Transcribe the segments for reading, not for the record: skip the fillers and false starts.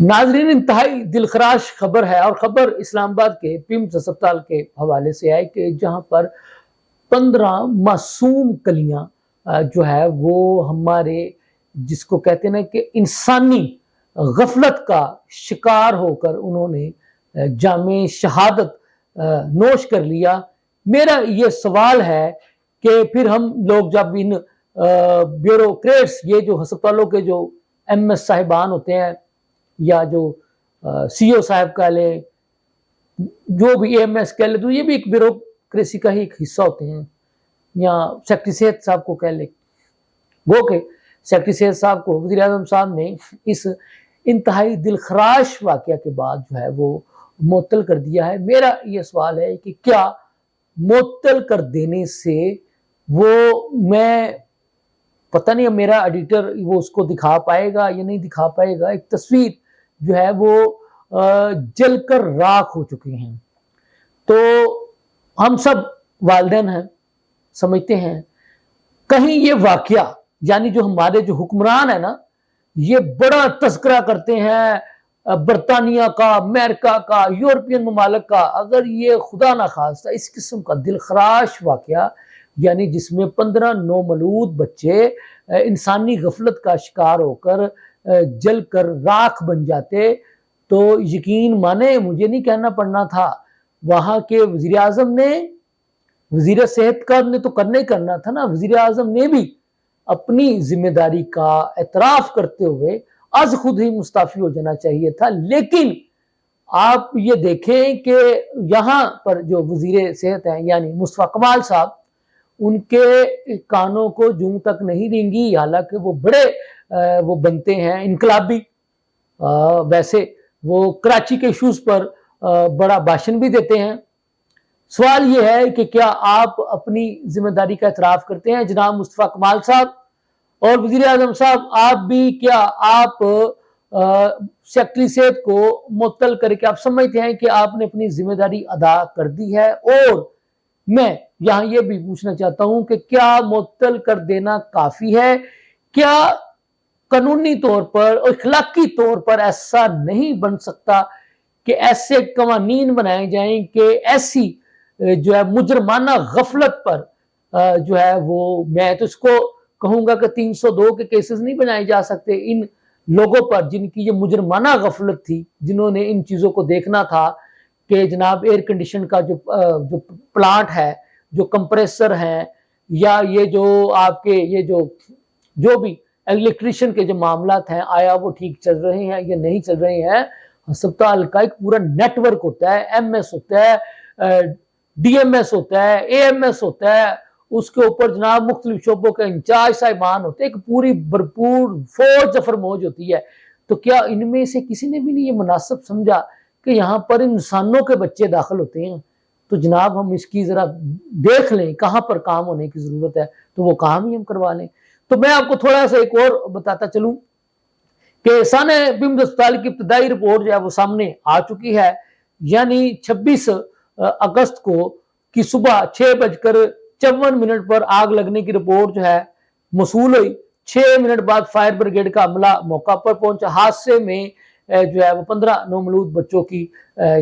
नाजरीन, इंतहाई दिलखराश खबर है और खबर इस्लामाबाद के पिम्स अस्पताल के हवाले से है कि जहां पर 15 मासूम कलियां जो है वो हमारे जिसको कहते हैं ना कि इंसानी गफलत का शिकार होकर उन्होंने जामे शहादत नोश कर लिया। मेरा ये सवाल है कि फिर हम लोग जब इन ब्यूरोक्रेट्स, ये जो अस्पतालों के जो MS साहिबान होते हैं या जो CO साहब कह ले, जो भी AMS कह ले, तो ये भी एक ब्यूरोक्रेसी का ही एक हिस्सा होते हैं। या सेक्रेटरी सेहत साहब को कह ले, वो के सेक्रेटरी सेहत साहब को वज़ीर आज़म साहब ने इस इंतहाई दिलखराश वाक़या के बाद जो है वो मुअत्तल कर दिया है। मेरा ये सवाल है कि क्या मुअत्तल कर देने से वो, मैं पता नहीं मेरा एडिटर वो उसको दिखा पाएगा या नहीं दिखा पाएगा, एक तस्वीर जो है वो जलकर राख हो चुकी हैं। तो हम सब वालिदैन हैं, समझते हैं कहीं ये वाकया, यानी जो हमारे जो हुक्मरान है ना, ये बड़ा तस्करा करते हैं बरतानिया का, अमेरिका का, यूरोपियन ममालिक का। अगर ये खुदा ना खास्ता इस किस्म का दिलखराश वाकया, यानी जिसमें 15 नौमौलूद बच्चे इंसानी गफलत का शिकार होकर जलकर राख बन जाते, तो यकीन माने, मुझे नहीं कहना पड़ना था, वहां के वजीर आजम ने, वजीर सेहत का ने तो करना ही करना था ना, वजीर आजम ने भी अपनी जिम्मेदारी का एतराफ करते हुए आज खुद ही मुस्ताफी हो जाना चाहिए था। लेकिन आप ये देखें कि यहाँ पर जो वजीर सेहत हैं यानी मुस्तफा कमाल साहब, उनके कानों को जूं तक नहीं रेंगी, हालांकि वो बड़े वो बनते हैं इनकलाबी। वैसे वो कराची के इशूज पर बड़ा भाषण भी देते हैं। सवाल ये है कि क्या आप अपनी जिम्मेदारी का एतराफ करते हैं जनाब मुस्तफा कमाल साहब? और वजीर आजम साहब, आप भी, क्या आप सेक्रेटरी सेहत को मुअत्तल करके आप समझते हैं कि आपने अपनी जिम्मेदारी अदा कर दी है? और मैं यहां ये भी पूछना चाहता हूं कि क्या मुअत्तल कर देना काफी है? क्या कानूनी तौर पर और इखलाकी तौर पर ऐसा नहीं बन सकता कि ऐसे कवानीन बनाए जाएं कि ऐसी जो है मुजरमाना गफलत पर जो है वो, मैं तो इसको कहूंगा कि 302 के केसेस नहीं बनाए जा सकते इन लोगों पर जिनकी ये मुजरमाना गफलत थी, जिन्होंने इन चीजों को देखना था कि जनाब एयर कंडीशन का जो प्लांट है, जो कंप्रेसर है, या ये जो आपके ये जो भी इलेक्ट्रिशियन के जो मामलात हैं, आया वो ठीक चल रहे हैं या नहीं चल रहे हैं। अस्पताल का एक पूरा नेटवर्क होता है, MS होता है, DMS होता है, AMS होता है, उसके ऊपर जनाब मुख्तलिफ शोबों के इंचार्ज साहिबान होते हैं, एक पूरी भरपूर फौज फरमौज होती है। तो क्या इनमें से किसी ने भी नहीं ये मुनासिब समझा कि यहाँ पर इंसानों के बच्चे दाखिल होते हैं? तो जनाब हम इसकी जरा देख लें कहाँ पर काम होने की जरूरत है, तो वो काम ही हम करवा लें। तो मैं आपको थोड़ा सा एक और बताता चलूं कि साने पिम्स अस्पताल की इब्तदाई रिपोर्ट जो है वो सामने आ चुकी है। यानी 26 अगस्त को की सुबह 6:54 पर आग लगने की रिपोर्ट जो है मौसूल हुई। 6 मिनट बाद फायर ब्रिगेड का अमला मौका पर पहुंचा। हादसे में जो है वो 15 नौमौलूद बच्चों की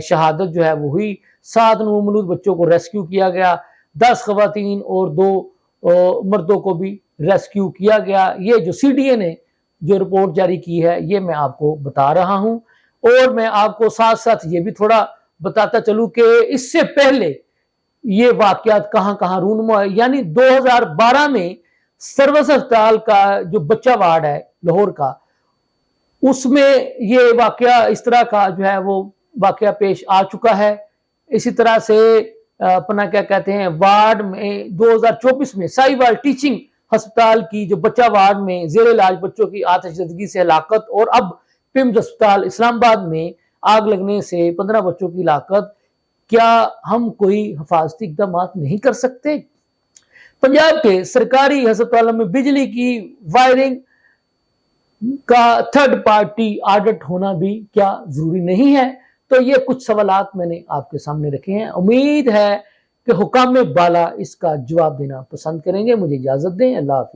शहादत जो है वो हुई। 7 नौमौलूद बच्चों को रेस्क्यू किया गया, 10 खवातीन और 2 मर्दों को भी रेस्क्यू किया गया। ये जो CDA ने जो रिपोर्ट जारी की है ये मैं आपको बता रहा हूं। और मैं आपको साथ साथ ये भी थोड़ा बताता चलूं कि इससे पहले ये वाकयात कहां कहां रूनुमा है। यानी 2012 में सर्विस अस्पताल का जो बच्चा वार्ड है लाहौर का, उसमें ये वाकया इस तरह का जो है वो वाकया पेश आ चुका है। इसी तरह से अपना क्या कहते हैं, वार्ड में 2024 में साहिवाल टीचिंग अस्पताल की जो बच्चा वार्ड में जेर इलाज बच्चों की आतिशज़दगी से हलाकत, और अब पिम्स अस्पताल इस्लामाबाद में आग लगने से 15 बच्चों की हलाकत। क्या हम कोई हिफाजती इक़दाम नहीं कर सकते? पंजाब के सरकारी अस्पतालों में बिजली की वायरिंग का थर्ड पार्टी ऑडिट होना भी क्या जरूरी नहीं है? तो ये कुछ सवालात मैंने आपके सामने रखे हैं। उम्मीद है कि हुकाम बाला इसका जवाब देना पसंद करेंगे। मुझे इजाजत दें। अल्लाह हाफिज़।